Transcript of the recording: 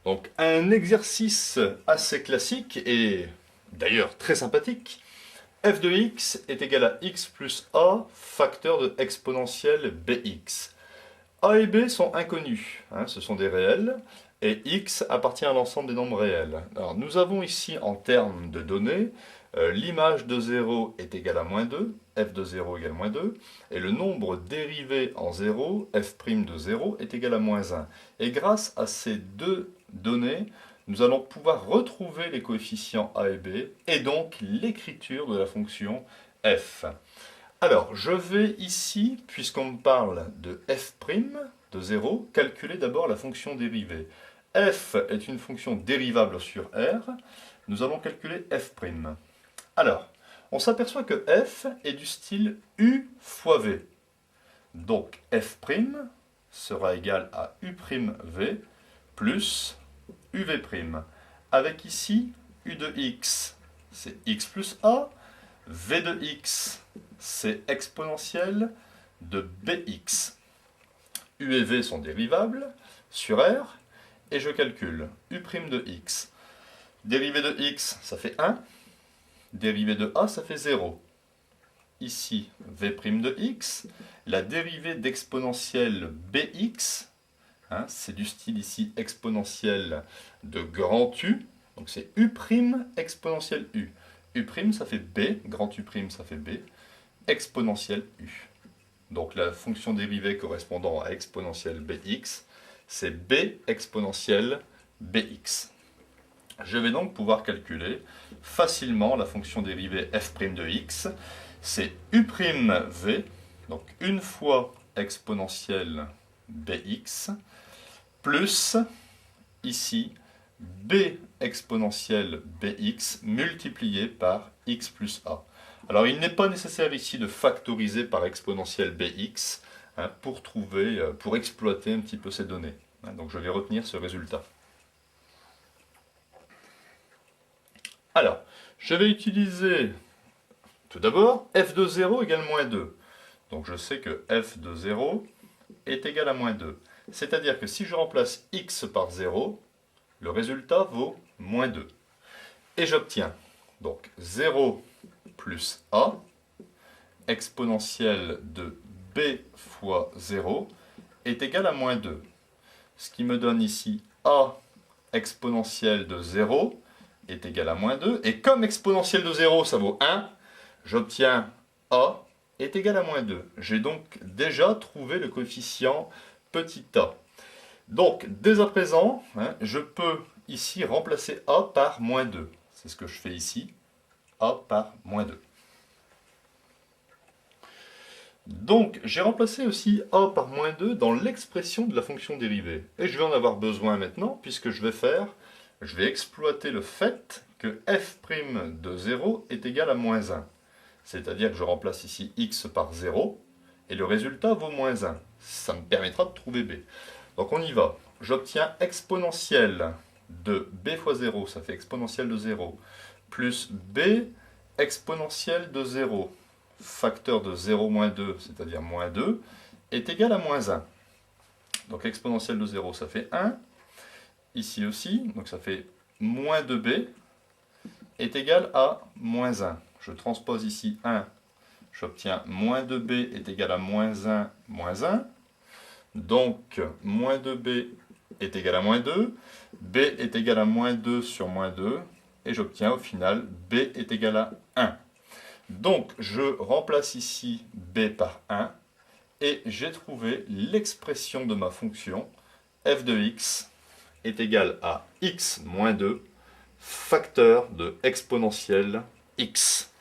Donc un exercice assez classique et d'ailleurs très sympathique. F de x est égal à x plus a facteur de exponentielle bx. A et b sont inconnus, hein, ce sont des réels, et x appartient à l'ensemble des nombres réels. Alors nous avons ici en termes de données, l'image de 0 est égale à moins 2, f de 0 égale moins 2, et le nombre dérivé en 0, f' de 0, est égal à moins 1. Et grâce à ces deux données, nous allons pouvoir retrouver les coefficients a et b, et donc l'écriture de la fonction f. Alors, je vais ici, puisqu'on me parle de f' de 0, calculer d'abord la fonction dérivée. F est une fonction dérivable sur R, nous allons calculer f'. Alors, on s'aperçoit que f est du style u fois v. Donc, f' sera égal à u'v plus uv'. Avec ici, u de x, c'est x plus a, v de x, c'est exponentielle de bx. U et v sont dérivables sur R, et je calcule u' de x. Dérivée de x, ça fait 1. Dérivée de a, ça fait 0. Ici, v' de x. La dérivée d'exponentielle bx, hein, c'est du style ici exponentielle de grand U. Donc c'est u' exponentielle u. U', ça fait b, grand U', ça fait b, exponentielle u. Donc la fonction dérivée correspondant à exponentielle bx, c'est b exponentielle bx. Je vais donc pouvoir calculer facilement la fonction dérivée f' de x. C'est u'v, donc une fois exponentielle bx, plus, ici, b exponentielle bx multiplié par x plus a. Alors il n'est pas nécessaire ici de factoriser par exponentielle bx, hein, pour exploiter un petit peu ces données. Hein, donc je vais retenir ce résultat. Alors, je vais utiliser tout d'abord f de 0 égale moins 2. Donc je sais que f de 0 est égal à moins 2. C'est-à-dire que si je remplace x par 0, le résultat vaut moins 2. Et j'obtiens donc 0 plus a, exponentielle de b fois 0, est égal à moins 2. Ce qui me donne ici a exponentielle de 0 est égal à moins 2. Et comme exponentielle de 0, ça vaut 1, j'obtiens a est égal à moins 2. J'ai donc déjà trouvé le coefficient petit a. Donc, dès à présent, hein, je peux ici remplacer a par moins 2. C'est ce que je fais ici, a par moins 2. Donc, j'ai remplacé aussi a par moins 2 dans l'expression de la fonction dérivée. Et je vais en avoir besoin maintenant, puisque je vais exploiter le fait que f' de 0 est égal à moins 1. C'est-à-dire que je remplace ici x par 0, et le résultat vaut moins 1. Ça me permettra de trouver b. Donc on y va. J'obtiens exponentielle de b fois 0, ça fait exponentielle de 0, plus b exponentielle de 0, facteur de 0 moins 2, c'est-à-dire moins 2, est égal à moins 1. Donc exponentielle de 0, ça fait 1. Ici aussi, donc ça fait moins 2b est égal à moins 1. Je transpose ici 1, j'obtiens moins 2b est égal à moins 1, moins 1. Donc, moins 2b est égal à moins 2, b est égal à moins 2 sur moins 2, et j'obtiens au final b est égal à 1. Donc, je remplace ici b par 1, et j'ai trouvé l'expression de ma fonction f de x est égal à x moins 2, facteur de exponentielle x.